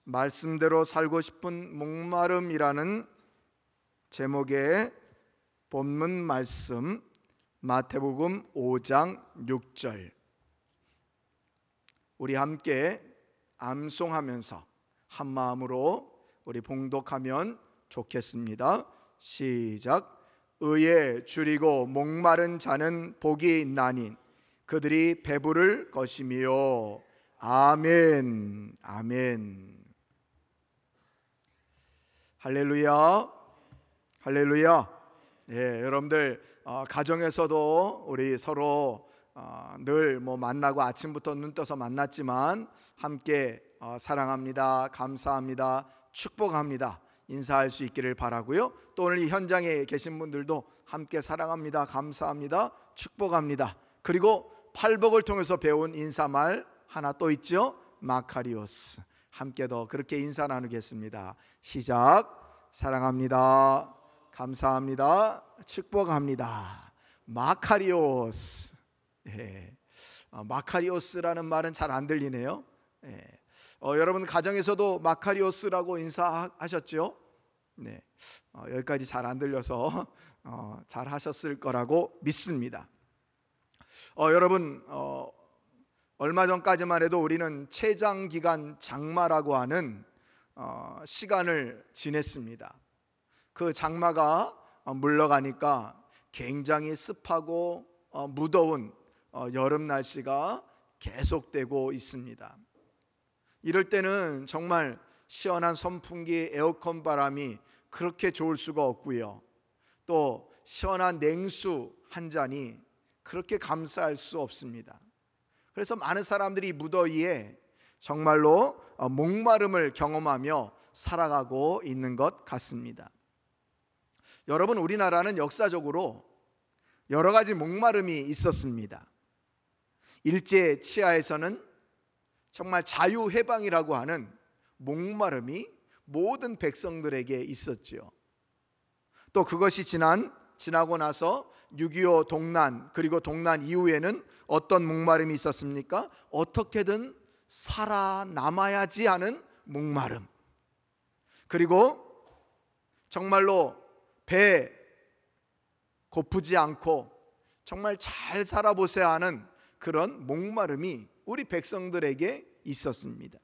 말씀대로 살고 싶은 목마름이라는 제목의 본문 말씀 마태복음 5장 6절 우리 함께 암송하면서 한 마음으로 우리 봉독하면 좋겠습니다. 시작. 의에 줄이고 목마른 자는 복이 있나니 그들이 배부를 것이며. 아멘. 아멘. 할렐루야. 할렐루야. 예, 여러분들 가정에서도 우리 서로 늘 만나고 아침부터 눈 떠서 만났지만 함께 사랑합니다, 감사합니다, 축복합니다 인사할 수 있기를 바라고요. 또 오늘 이 현장에 계신 분들도 함께 사랑합니다, 감사합니다, 축복합니다. 그리고 팔복을 통해서 배운 인사말 하나 또 있죠. 마카리오스. 함께 더 그렇게 인사 나누겠습니다. 시작. 사랑합니다, 감사합니다, 축복합니다. 마카리오스. 예. 마카리오스라는 말은 잘 안 들리네요. 예. 여러분 가정에서도 마카리오스라고 인사하셨죠? 네. 여기까지 잘 안 들려서 잘 하셨을 거라고 믿습니다. 여러분 얼마 전까지만 해도 우리는 채장기간 장마라고 하는 시간을 지냈습니다. 그 장마가 물러가니까 굉장히 습하고 무더운 여름 날씨가 계속되고 있습니다. 이럴 때는 정말 시원한 선풍기, 에어컨 바람이 그렇게 좋을 수가 없고요. 또 시원한 냉수 한 잔이 그렇게 감사할 수 없습니다. 그래서 많은 사람들이 무더위에 정말로 목마름을 경험하며 살아가고 있는 것 같습니다. 여러분, 우리나라는 역사적으로 여러 가지 목마름이 있었습니다. 일제 치하에서는 정말 자유해방이라고 하는 목마름이 모든 백성들에게 있었지요. 또 그것이 지나고 나서 6.25 동란, 그리고 동란 이후에는 어떤 목마름이 있었습니까? 어떻게든 살아남아야지 하는 목마름. 그리고 정말로 배 고프지 않고 정말 잘 살아보세요 하는 그런 목마름이 우리 백성들에게 있었습니다.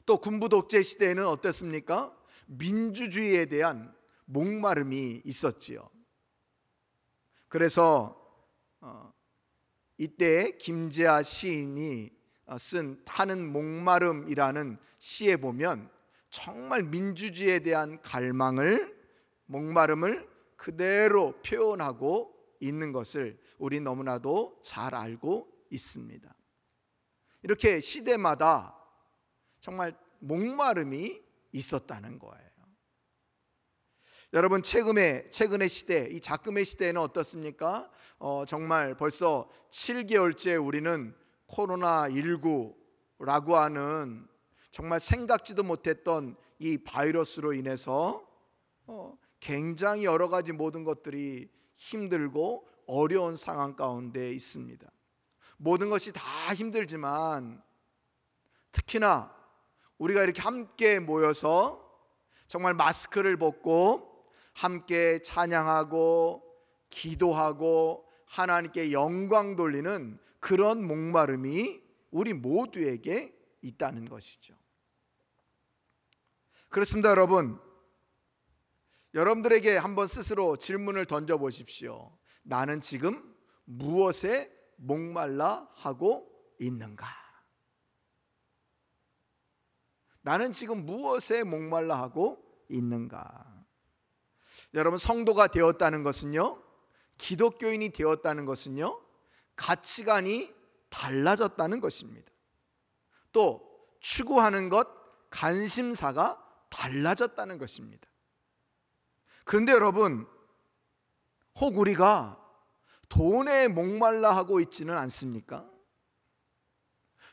또 군부 독재 시대에는 어땠습니까? 민주주의에 대한 목마름이 있었지요. 그래서 이때 김재하 시인이 쓴 타는 목마름이라는 시에 보면 정말 민주주의에 대한 갈망을, 목마름을 그대로 표현하고 있는 것을 우리 너무나도 잘 알고 있습니다. 이렇게 시대마다 정말 목마름이 있었다는 거예요. 여러분, 최근의 시대, 이 작금의 시대에는 어떻습니까? 정말 벌써 7개월째 우리는 코로나19라고 하는 정말 생각지도 못했던 이 바이러스로 인해서 굉장히 여러 가지 모든 것들이 힘들고 어려운 상황 가운데 있습니다. 모든 것이 다 힘들지만 특히나 우리가 이렇게 함께 모여서 정말 마스크를 벗고 함께 찬양하고 기도하고 하나님께 영광 돌리는 그런 목마름이 우리 모두에게 있다는 것이죠. 그렇습니다. 여러분들에게 한번 스스로 질문을 던져보십시오. 나는 지금 무엇에 목말라 하고 있는가? 나는 지금 무엇에 목말라 하고 있는가? 여러분, 성도가 되었다는 것은요, 기독교인이 되었다는 것은요, 가치관이 달라졌다는 것입니다. 또 추구하는 것, 관심사가 달라졌다는 것입니다. 그런데 여러분, 혹 우리가 돈에 목말라 하고 있지는 않습니까?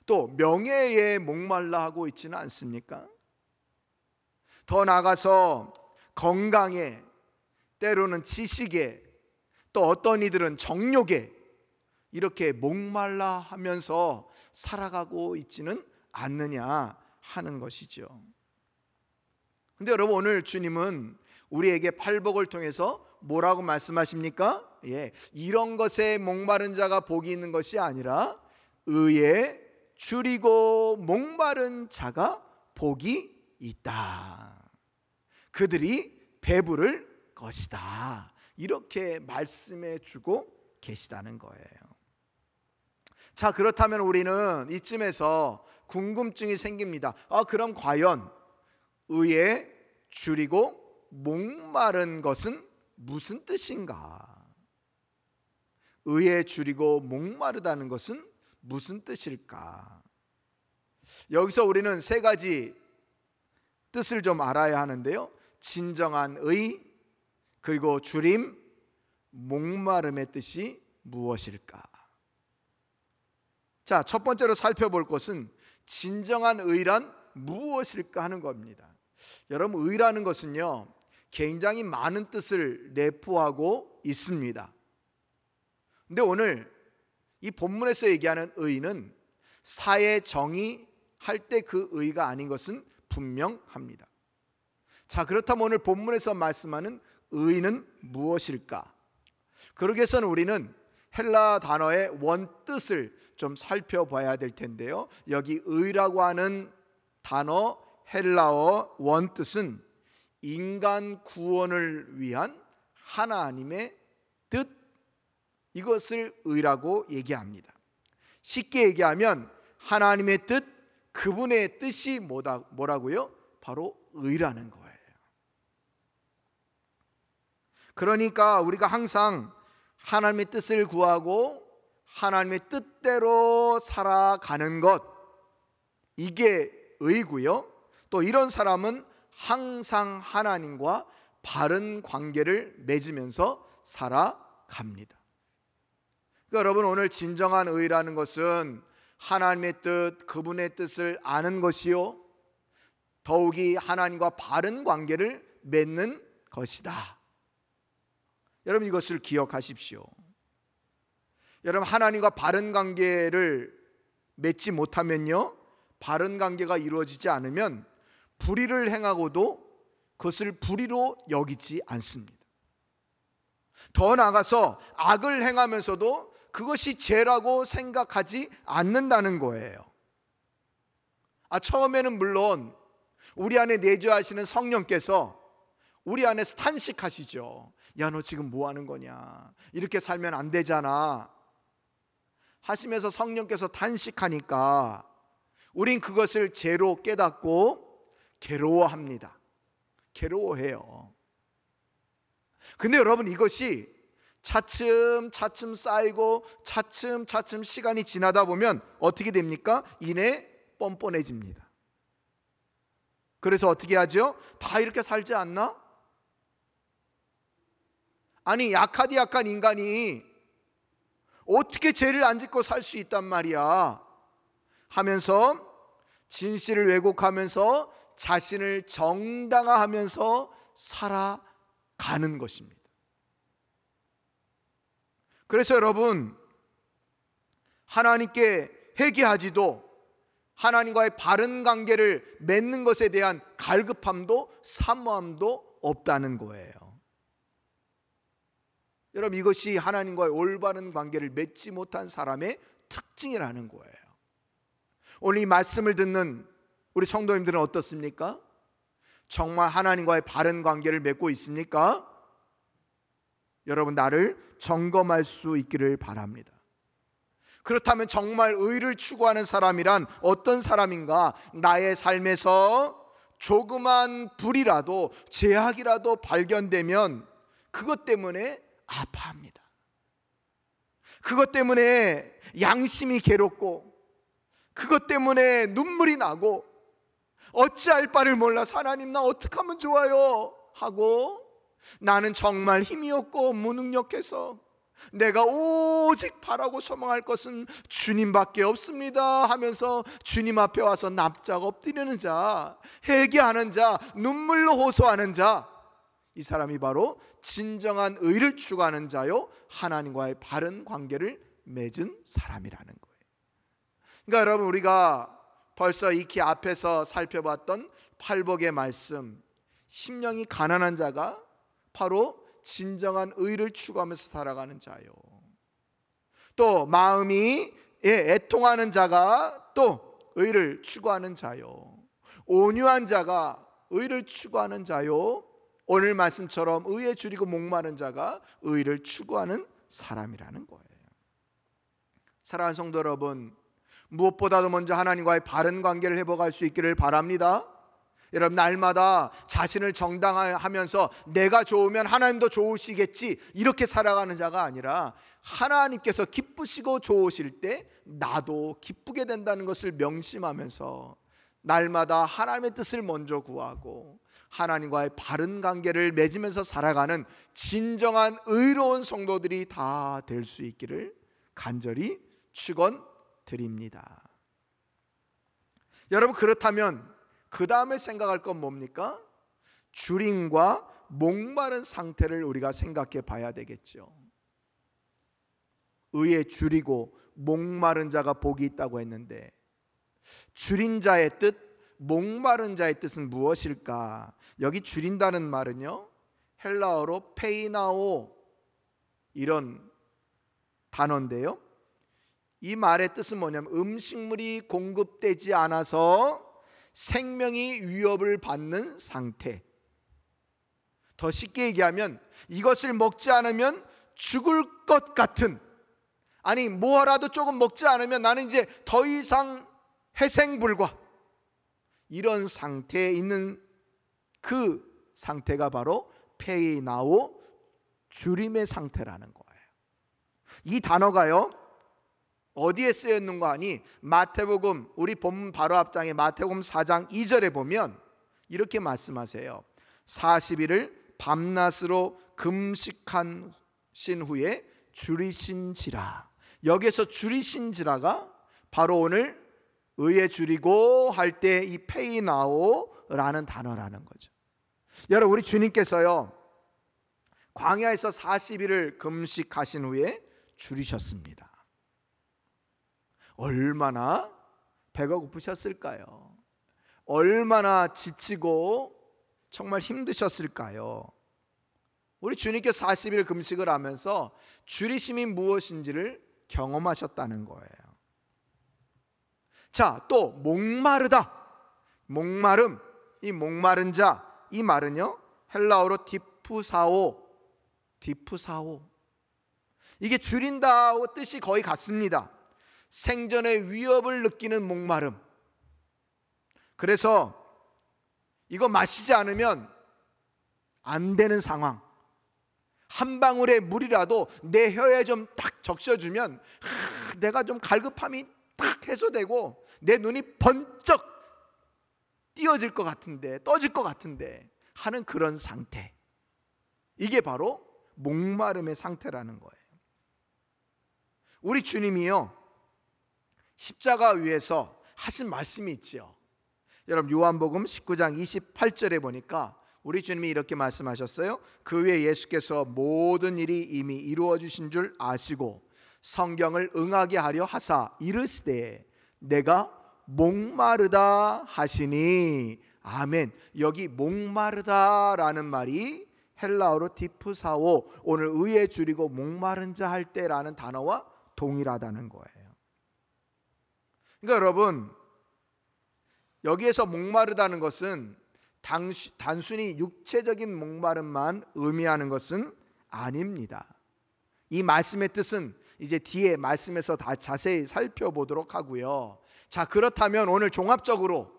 또 명예에 목말라 하고 있지는 않습니까? 더 나아가서 건강에, 때로는 지식에, 또 어떤 이들은 정욕에 이렇게 목말라 하면서 살아가고 있지는 않느냐 하는 것이죠. 근데 여러분, 오늘 주님은 우리에게 팔복을 통해서 뭐라고 말씀하십니까? 이런 것에 목마른 자가 복이 있는 것이 아니라 의에 줄이고 목마른 자가 복이 있다. 그들이 배부를 것이다. 이렇게 말씀해 주고 계시다는 거예요. 자, 그렇다면 우리는 이쯤에서 궁금증이 생깁니다. 그럼 과연 의에 줄이고 목마른 것은 무슨 뜻인가? 의에 줄이고 목마르다는 것은 무슨 뜻일까? 여기서 우리는 세 가지 뜻을 좀 알아야 하는데요. 진정한 의, 그리고 줄임, 목마름의 뜻이 무엇일까? 자, 첫 번째로 살펴볼 것은 진정한 의란 무엇일까 하는 겁니다. 여러분, 의라는 것은요, 굉장히 많은 뜻을 내포하고 있습니다. 근데 오늘 이 본문에서 얘기하는 의는 사회 정의할 때 그 의가 아닌 것은 분명합니다. 자, 그렇다면 오늘 본문에서 말씀하는 의는 무엇일까? 그러기 위해서는 우리는 헬라 단어의 원뜻을 좀 살펴봐야 될 텐데요. 여기 의라고 하는 단어 헬라어 원뜻은 인간 구원을 위한 하나님의 뜻, 이것을 의라고 얘기합니다. 쉽게 얘기하면 하나님의 뜻, 그분의 뜻이 뭐라고요? 바로 의라는 거예요. 그러니까 우리가 항상 하나님의 뜻을 구하고 하나님의 뜻대로 살아가는 것, 이게 의고요. 또 이런 사람은 항상 하나님과 바른 관계를 맺으면서 살아갑니다. 그러니까 여러분, 오늘 진정한 의라는 것은 하나님의 뜻, 그분의 뜻을 아는 것이요, 더욱이 하나님과 바른 관계를 맺는 것이다. 여러분, 이것을 기억하십시오. 여러분, 하나님과 바른 관계를 맺지 못하면요, 바른 관계가 이루어지지 않으면 불의를 행하고도 그것을 불의로 여기지 않습니다. 더 나아가서 악을 행하면서도 그것이 죄라고 생각하지 않는다는 거예요. 처음에는 물론 우리 안에 내주하시는 성령께서 우리 안에서 탄식하시죠. 야, 너 지금 뭐 하는 거냐, 이렇게 살면 안 되잖아 하시면서 성령께서 탄식하니까 우린 그것을 죄로 깨닫고 괴로워합니다. 괴로워해요. 근데 여러분, 이것이 차츰차츰 쌓이고 차츰차츰 시간이 지나다 보면 어떻게 됩니까? 이내 뻔뻔해집니다. 그래서 어떻게 하죠? 다 이렇게 살지 않나? 아니, 약하디 약한 인간이 어떻게 죄를 안 짓고 살 수 있단 말이야 하면서 진실을 왜곡하면서 자신을 정당화하면서 살아가는 것입니다. 그래서 여러분, 하나님께 회개하지도 하나님과의 바른 관계를 맺는 것에 대한 갈급함도 사모함도 없다는 거예요. 여러분, 이것이 하나님과의 올바른 관계를 맺지 못한 사람의 특징이라는 거예요. 오늘 이 말씀을 듣는 우리 성도님들은 어떻습니까? 정말 하나님과의 바른 관계를 맺고 있습니까? 여러분, 나를 점검할 수 있기를 바랍니다. 그렇다면 정말 의를 추구하는 사람이란 어떤 사람인가? 나의 삶에서 조그만 불이라도 제약이라도 발견되면 그것 때문에 아파합니다. 그것 때문에 양심이 괴롭고 그것 때문에 눈물이 나고 어찌할 바를 몰라서 하나님, 나 어떻게 하면 좋아요? 하고 나는 정말 힘이 없고 무능력해서 내가 오직 바라고 소망할 것은 주님밖에 없습니다 하면서 주님 앞에 와서 납작 엎드리는 자, 회개하는 자, 눈물로 호소하는 자, 이 사람이 바로 진정한 의를 추구하는 자요, 하나님과의 바른 관계를 맺은 사람이라는 거예요. 그러니까 여러분, 우리가 벌써 익히 앞에서 살펴봤던 팔복의 말씀, 심령이 가난한 자가 바로 진정한 의를 추구하면서 살아가는 자요, 또 마음이 애통하는 자가 또 의를 추구하는 자요, 온유한 자가 의를 추구하는 자요, 오늘 말씀처럼 의에 줄이고 목마른 자가 의를 추구하는 사람이라는 거예요. 사랑하는 성도 여러분, 무엇보다도 먼저 하나님과의 바른 관계를 회복할 수 있기를 바랍니다. 여러분, 날마다 자신을 정당화하면서 내가 좋으면 하나님도 좋으시겠지 이렇게 살아가는 자가 아니라, 하나님께서 기쁘시고 좋으실 때 나도 기쁘게 된다는 것을 명심하면서 날마다 하나님의 뜻을 먼저 구하고 하나님과의 바른 관계를 맺으면서 살아가는 진정한 의로운 성도들이 다 될 수 있기를 간절히 축원드립니다. 여러분, 그렇다면 그 다음에 생각할 건 뭡니까? 줄임과 목마른 상태를 우리가 생각해 봐야 되겠죠. 의에 줄이고 목마른 자가 복이 있다고 했는데, 줄인 자의 뜻, 목마른 자의 뜻은 무엇일까? 여기 줄인다는 말은요, 헬라어로 페이나오 이런 단어인데요, 이 말의 뜻은 뭐냐면 음식물이 공급되지 않아서 생명이 위협을 받는 상태. 더 쉽게 얘기하면 이것을 먹지 않으면 죽을 것 같은, 아니 뭐라도 조금 먹지 않으면 나는 이제 더 이상 회생불과, 이런 상태에 있는 그 상태가 바로 페이나오, 줄임의 상태라는 거예요. 이 단어가요 어디에 쓰여 있는 거 아니? 마태복음, 우리 본문 바로 앞장에 마태복음 4장 2절에 보면 이렇게 말씀하세요. 40일을 밤낮으로 금식하신 후에 줄이신지라. 여기서 줄이신지라가 바로 오늘 의에 줄이고 할 때 이 페이나오라는 단어라는 거죠. 여러분, 우리 주님께서요 광야에서 40일을 금식하신 후에 줄이셨습니다. 얼마나 배가 고프셨을까요? 얼마나 지치고 정말 힘드셨을까요? 우리 주님께서 40일 금식을 하면서 줄이심이 무엇인지를 경험하셨다는 거예요. 자, 또 목마르다, 목마름, 이 목마른 자, 이 말은요 헬라어로 디프사오, 이게 줄인다 뜻이 거의 같습니다. 생존의 위협을 느끼는 목마름. 그래서 이거 마시지 않으면 안 되는 상황, 한 방울의 물이라도 내 혀에 좀 딱 적셔주면 내가 좀 갈급함이 딱 해소되고 내 눈이 번쩍 띄어질 것 같은데, 떠질 것 같은데 하는 그런 상태, 이게 바로 목마름의 상태라는 거예요. 우리 주님이요 십자가 위에서 하신 말씀이 있죠. 여러분, 요한복음 19장 28절에 보니까 우리 주님이 이렇게 말씀하셨어요. 그 후에 예수께서 모든 일이 이미 이루어 주신 줄 아시고 성경을 응하게 하려 하사 이르시되 내가 목마르다 하시니. 아멘. 여기 목마르다라는 말이 헬라어로 디프사오, 오늘 의에 줄이고 목마른 자 할 때라는 단어와 동일하다는 거예요. 그러니까 여러분, 여기에서 목마르다는 것은 단순히 육체적인 목마름만 의미하는 것은 아닙니다. 이 말씀의 뜻은 이제 뒤에 말씀에서 다 자세히 살펴보도록 하고요. 자, 그렇다면 오늘 종합적으로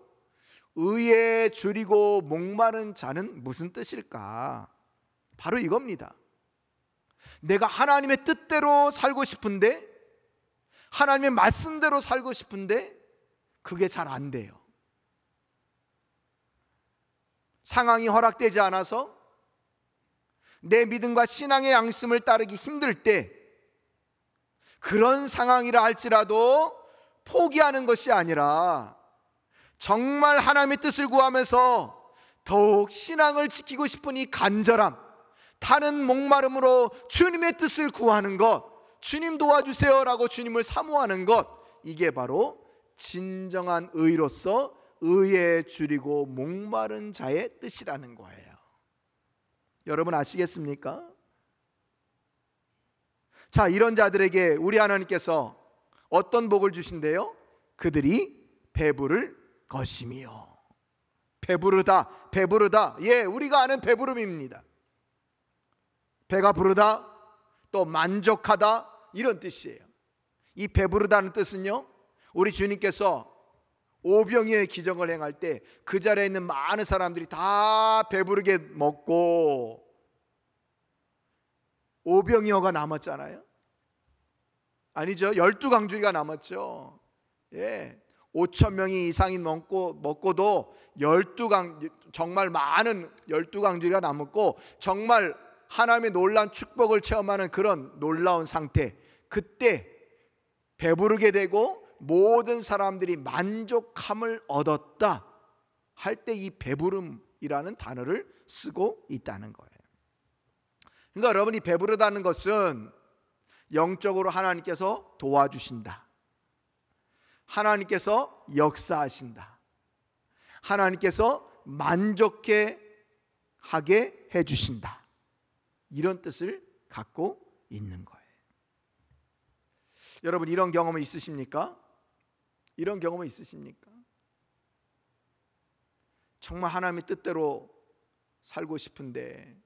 의에 줄이고 목마른 자는 무슨 뜻일까? 바로 이겁니다. 내가 하나님의 뜻대로 살고 싶은데, 하나님의 말씀대로 살고 싶은데 그게 잘 안 돼요. 상황이 허락되지 않아서 내 믿음과 신앙의 양심을 따르기 힘들 때, 그런 상황이라 할지라도 포기하는 것이 아니라 정말 하나님의 뜻을 구하면서 더욱 신앙을 지키고 싶은 이 간절함, 타는 목마름으로 주님의 뜻을 구하는 것, 주님 도와주세요라고 주님을 사모하는 것, 이게 바로 진정한 의로서 의에 줄이고 목마른 자의 뜻이라는 거예요. 여러분 아시겠습니까? 자, 이런 자들에게 우리 하나님께서 어떤 복을 주신대요? 그들이 배부를 것이며. 배부르다, 배부르다. 예, 우리가 아는 배부름입니다. 배가 부르다, 또 만족하다, 이런 뜻이에요. 이 배부르다는 뜻은요, 우리 주님께서 오병이어의 기적을 행할 때 그 자리에 있는 많은 사람들이 다 배부르게 먹고 오병이어가 남았잖아요. 아니죠, 12강줄기가 남았죠. 예, 5,000명이 이상이 먹고도 12강, 정말 많은 12강줄기가 남았고 정말 하나님의 놀라운 축복을 체험하는 그런 놀라운 상태, 그때 배부르게 되고 모든 사람들이 만족함을 얻었다 할 때 이 배부름이라는 단어를 쓰고 있다는 거예요. 그러니까 여러분이 배부르다는 것은 영적으로 하나님께서 도와주신다, 하나님께서 역사하신다, 하나님께서 만족해 하게 해주신다, 이런 뜻을 갖고 있는 거예요. 여러분 이런 경험은 있으십니까? 이런 경험은 있으십니까? 정말 하나님의 뜻대로 살고 싶은데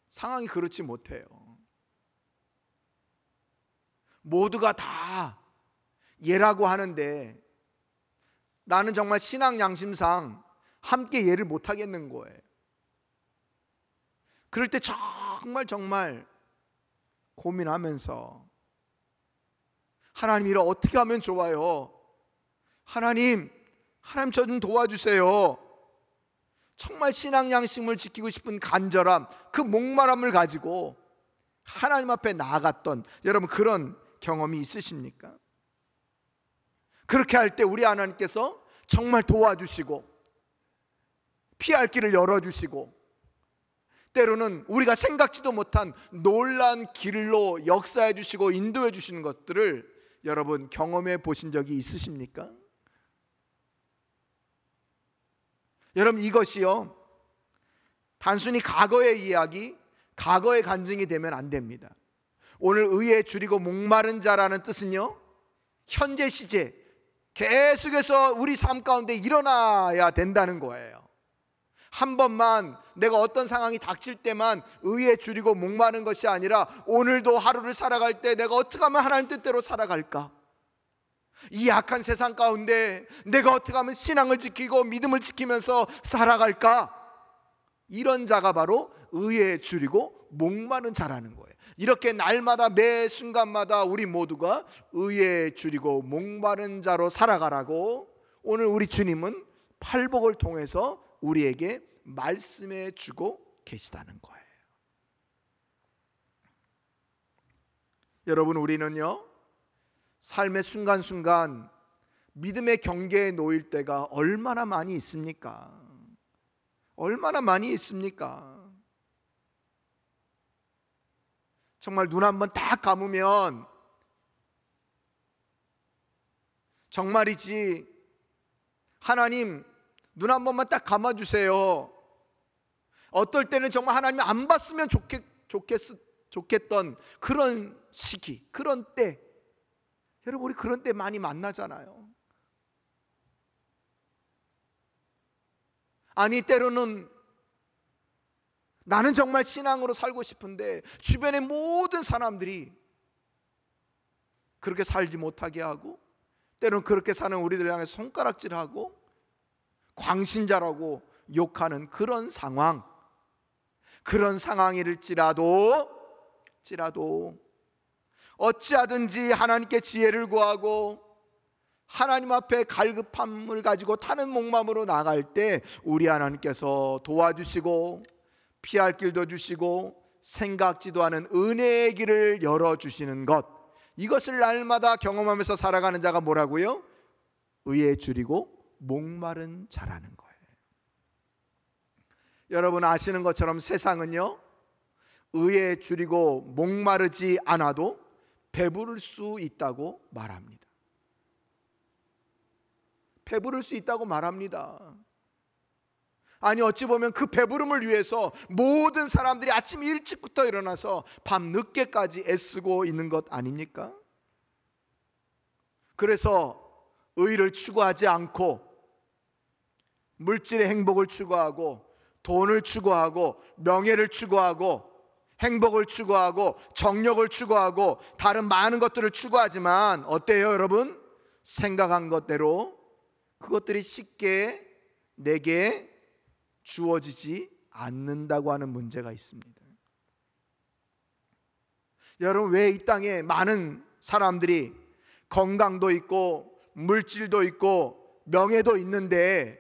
상황이 그렇지 못해요. 모두가 다 예라고 하는데 나는 정말 신앙 양심상 함께 예를 못 하겠는 거예요. 그럴 때 정말 고민하면서 하나님 이를 어떻게 하면 좋아요? 하나님 저 좀 도와주세요. 정말 신앙 양심을 지키고 싶은 간절함, 그 목마름을 가지고 하나님 앞에 나아갔던 여러분 그런 경험이 있으십니까? 그렇게 할 때 우리 하나님께서 정말 도와주시고 피할 길을 열어주시고 때로는 우리가 생각지도 못한 놀라운 길로 역사해 주시고 인도해 주시는 것들을 여러분 경험해 보신 적이 있으십니까? 여러분 이것이요 단순히 과거의 이야기, 과거의 간증이 되면 안 됩니다. 오늘 의에 줄이고 목마른 자라는 뜻은요 현재 시제 계속해서 우리 삶 가운데 일어나야 된다는 거예요. 한 번만 내가 어떤 상황이 닥칠 때만 의에 줄이고 목마른 것이 아니라 오늘도 하루를 살아갈 때 내가 어떻게 하면 하나님 뜻대로 살아갈까? 이 약한 세상 가운데 내가 어떻게 하면 신앙을 지키고 믿음을 지키면서 살아갈까? 이런 자가 바로 의에 줄이고 목마른 자라는 거예요. 이렇게 날마다 매 순간마다 우리 모두가 의에 줄이고 목마른 자로 살아가라고 오늘 우리 주님은 팔복을 통해서 우리에게 말씀해 주고 계시다는 거예요. 여러분 우리는요 삶의 순간순간 믿음의 경계에 놓일 때가 얼마나 많이 있습니까? 얼마나 많이 있습니까? 정말 눈 한번 딱 감으면 정말이지 하나님 눈 한 번만 딱 감아주세요. 어떨 때는 정말 하나님 안 봤으면 좋겠던 그런 시기, 그런 때 여러분 우리 그런 때 많이 만나잖아요. 아니 때로는 나는 정말 신앙으로 살고 싶은데 주변의 모든 사람들이 그렇게 살지 못하게 하고 때로는 그렇게 사는 우리들 향해 손가락질하고 광신자라고 욕하는 그런 상황, 그런 상황일지라도 어찌하든지 하나님께 지혜를 구하고 하나님 앞에 갈급함을 가지고 타는 목마음으로 나갈 때 우리 하나님께서 도와주시고 피할 길도 주시고 생각지도 않은 은혜의 길을 열어주시는 것, 이것을 날마다 경험하면서 살아가는 자가 뭐라고요? 의에 줄이고 목마른 자라는 거예요. 여러분 아시는 것처럼 세상은요 의에 줄이고 목마르지 않아도 배부를 수 있다고 말합니다. 배부를 수 있다고 말합니다. 아니, 어찌 보면 그 배부름을 위해서 모든 사람들이 아침 일찍부터 일어나서 밤 늦게까지 애쓰고 있는 것 아닙니까? 그래서 의를 추구하지 않고 물질의 행복을 추구하고 돈을 추구하고 명예를 추구하고 행복을 추구하고 정력을 추구하고 다른 많은 것들을 추구하지만 어때요, 여러분? 생각한 것대로 그것들이 쉽게 내게 주어지지 않는다고 하는 문제가 있습니다. 여러분, 왜 이 땅에 많은 사람들이 건강도 있고 물질도 있고 명예도 있는데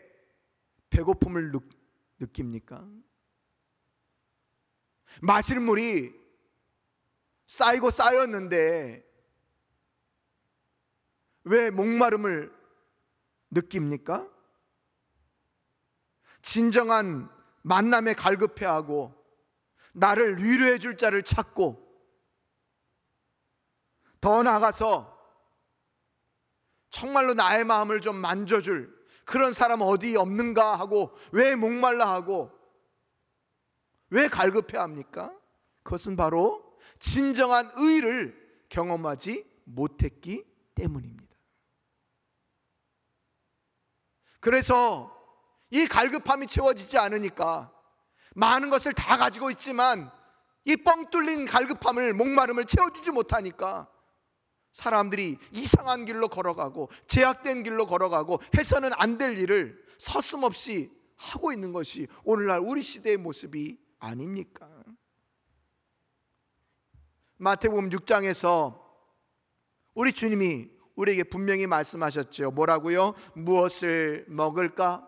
배고픔을 느낍니까? 마실 물이 쌓이고 쌓였는데 왜 목마름을 느낍니까? 진정한 만남에 갈급해하고 나를 위로해 줄 자를 찾고 더 나아가서 정말로 나의 마음을 좀 만져줄 그런 사람 어디 없는가 하고 왜 목말라 하고 왜 갈급해합니까? 그것은 바로 진정한 의를 경험하지 못했기 때문입니다. 그래서 이 갈급함이 채워지지 않으니까 많은 것을 다 가지고 있지만 이 뻥 뚫린 갈급함을, 목마름을 채워주지 못하니까 사람들이 이상한 길로 걸어가고 제약된 길로 걸어가고 해서는 안 될 일을 서슴없이 하고 있는 것이 오늘날 우리 시대의 모습이 아닙니까? 마태복음 6장에서 우리 주님이 우리에게 분명히 말씀하셨죠. 뭐라고요? 무엇을 먹을까?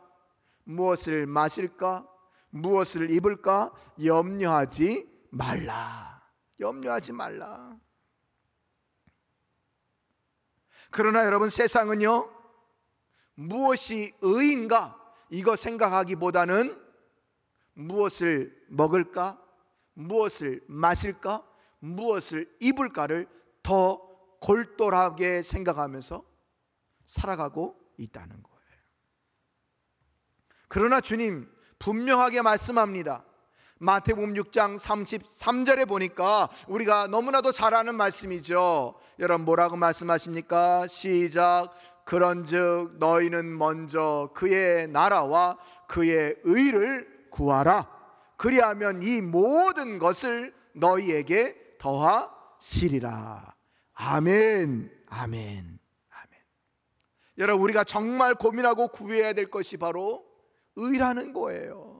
무엇을 마실까? 무엇을 입을까? 염려하지 말라. 염려하지 말라. 그러나 여러분, 세상은요, 무엇이 의인가 이거 생각하기보다는 무엇을 먹을까? 무엇을 마실까? 무엇을 입을까를 더 골똘하게 생각하면서 살아가고 있다는 거예요. 그러나 주님 분명하게 말씀합니다. 마태복음 6장 33절에 보니까 우리가 너무나도 잘 아는 말씀이죠. 여러분, 뭐라고 말씀하십니까? 시작. 그런즉 너희는 먼저 그의 나라와 그의 의를 구하라. 그리하면 이 모든 것을 너희에게 더하시리라. 아멘, 아멘, 아멘. 여러분, 우리가 정말 고민하고 구해야 될 것이 바로 의라는 거예요.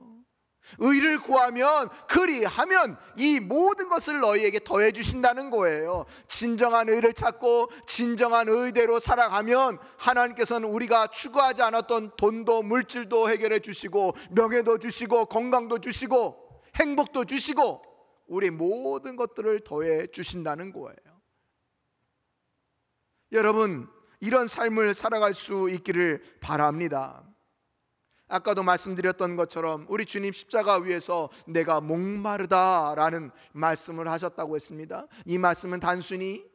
의를 구하면, 그리하면 이 모든 것을 너희에게 더해 주신다는 거예요. 진정한 의를 찾고 진정한 의대로 살아가면 하나님께서는 우리가 추구하지 않았던 돈도 물질도 해결해 주시고 명예도 주시고 건강도 주시고 행복도 주시고 우리 모든 것들을 더해 주신다는 거예요. 여러분, 이런 삶을 살아갈 수 있기를 바랍니다. 아까도 말씀드렸던 것처럼 우리 주님 십자가 위에서 내가 목마르다라는 말씀을 하셨다고 했습니다. 이 말씀은 단순히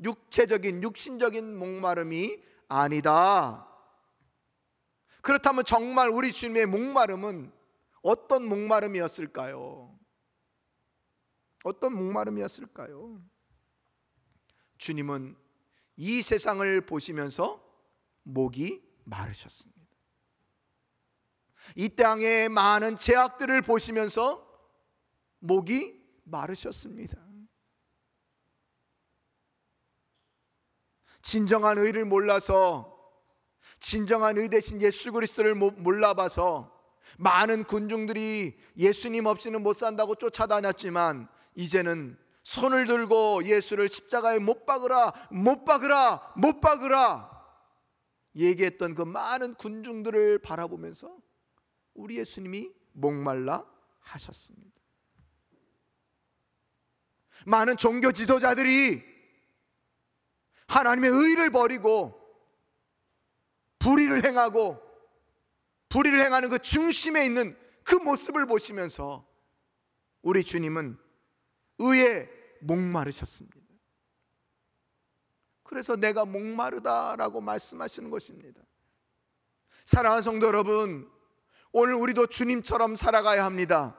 육체적인, 육신적인 목마름이 아니다. 그렇다면 정말 우리 주님의 목마름은 어떤 목마름이었을까요? 어떤 목마름이었을까요? 주님은 이 세상을 보시면서 목이 마르셨습니다. 이 땅의 많은 제약들을 보시면서 목이 마르셨습니다. 진정한 의를 몰라서, 진정한 의 대신 예수 그리스도를 몰라봐서 많은 군중들이 예수님 없이는 못 산다고 쫓아다녔지만 이제는 손을 들고 예수를 십자가에 못 박으라, 못 박으라, 못 박으라 얘기했던 그 많은 군중들을 바라보면서 우리 예수님이 목말라 하셨습니다. 많은 종교 지도자들이 하나님의 의를 버리고 불의를 행하고 불의를 행하는 그 중심에 있는 그 모습을 보시면서 우리 주님은 의에 목마르셨습니다. 그래서 내가 목마르다라고 말씀하시는 것입니다. 사랑하는 성도 여러분, 오늘 우리도 주님처럼 살아가야 합니다.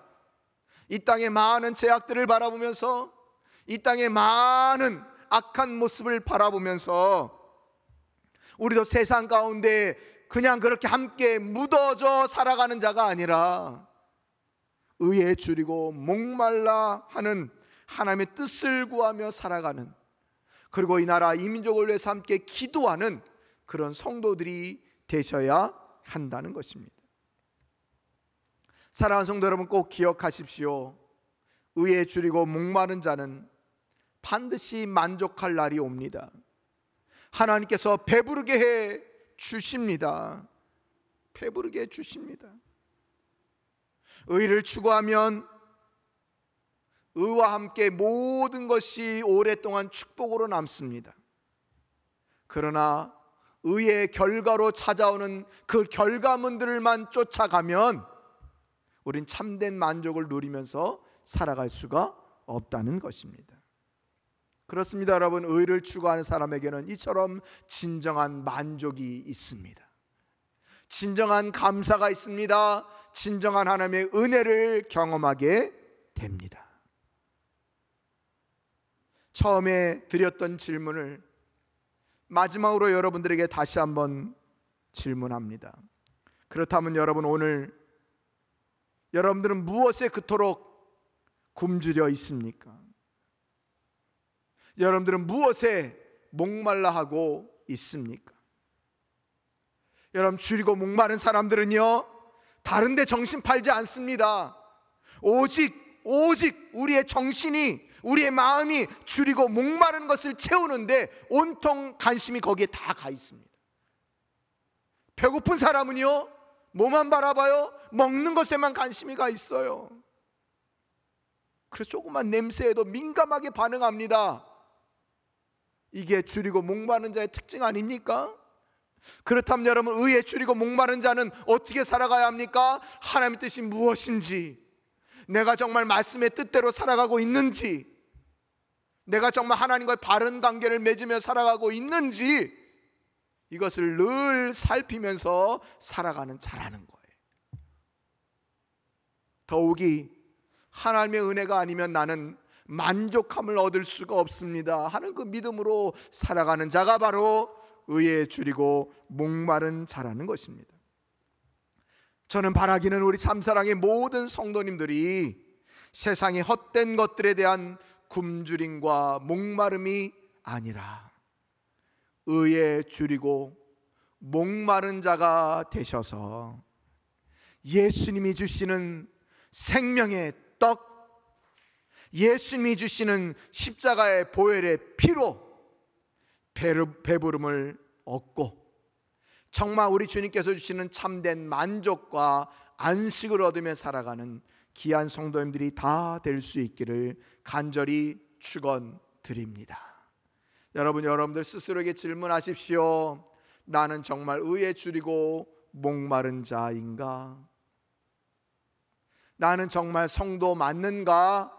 이 땅의 많은 제약들을 바라보면서, 이 땅의 많은 악한 모습을 바라보면서 우리도 세상 가운데 그냥 그렇게 함께 묻어져 살아가는 자가 아니라 의에 줄이고 목말라 하는 하나님의 뜻을 구하며 살아가는, 그리고 이 나라 이 민족을 위해서 함께 기도하는 그런 성도들이 되셔야 한다는 것입니다. 사랑하는 성도 여러분, 꼭 기억하십시오. 의에 줄이고 목마른 자는 반드시 만족할 날이 옵니다. 하나님께서 배부르게 해 주십니다. 배부르게 해 주십니다. 의를 추구하면 의와 함께 모든 것이 오랫동안 축복으로 남습니다. 그러나 의의 결과로 찾아오는 그 결과물들만 쫓아가면 우린 참된 만족을 누리면서 살아갈 수가 없다는 것입니다. 그렇습니다, 여러분. 의를 추구하는 사람에게는 이처럼 진정한 만족이 있습니다. 진정한 감사가 있습니다. 진정한 하나님의 은혜를 경험하게 됩니다. 처음에 드렸던 질문을 마지막으로 여러분들에게 다시 한번 질문합니다. 그렇다면 여러분, 오늘 여러분들은 무엇에 그토록 굶주려 있습니까? 여러분들은 무엇에 목말라 하고 있습니까? 여러분, 줄이고 목마른 사람들은요, 다른 데 정신 팔지 않습니다. 오직 우리의 정신이, 우리의 마음이 줄이고 목마른 것을 채우는데 온통 관심이 거기에 다 가 있습니다. 배고픈 사람은요, 뭐만 바라봐요? 먹는 것에만 관심이 가 있어요. 그래서 조그만 냄새에도 민감하게 반응합니다. 이게 줄이고 목마른 자의 특징 아닙니까? 그렇다면 여러분, 의에 줄이고 목마른 자는 어떻게 살아가야 합니까? 하나님의 뜻이 무엇인지, 내가 정말 말씀의 뜻대로 살아가고 있는지, 내가 정말 하나님과의 바른 관계를 맺으며 살아가고 있는지, 이것을 늘 살피면서 살아가는 자라는 거예요. 더욱이 하나님의 은혜가 아니면 나는 만족함을 얻을 수가 없습니다 하는 그 믿음으로 살아가는 자가 바로 의에 줄이고 목마른 자라는 것입니다. 저는 바라기는 우리 참사랑의 모든 성도님들이 세상의 헛된 것들에 대한 굶주림과 목마름이 아니라 의에 줄이고 목마른 자가 되셔서 예수님이 주시는 생명의 떡, 예수님이 주시는 십자가의 보혈의 피로 배부름을 얻고 정말 우리 주님께서 주시는 참된 만족과 안식을 얻으며 살아가는 귀한 성도님들이 다 될 수 있기를 간절히 축원드립니다. 여러분들 스스로에게 질문하십시오. 나는 정말 의에 줄이고 목마른 자인가? 나는 정말 성도 맞는가?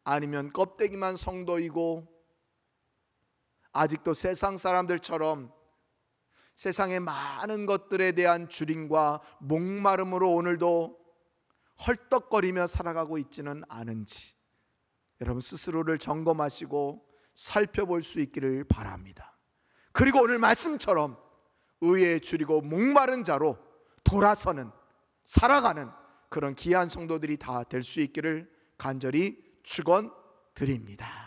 아니면 껍데기만 성도이고 아직도 세상 사람들처럼 세상의 많은 것들에 대한 줄임과 목마름으로 오늘도 헐떡거리며 살아가고 있지는 않은지 여러분 스스로를 점검하시고 살펴볼 수 있기를 바랍니다. 그리고 오늘 말씀처럼 의에 줄이고 목마른 자로 돌아서는, 살아가는 그런 귀한 성도들이 다 될 수 있기를 간절히 축원드립니다.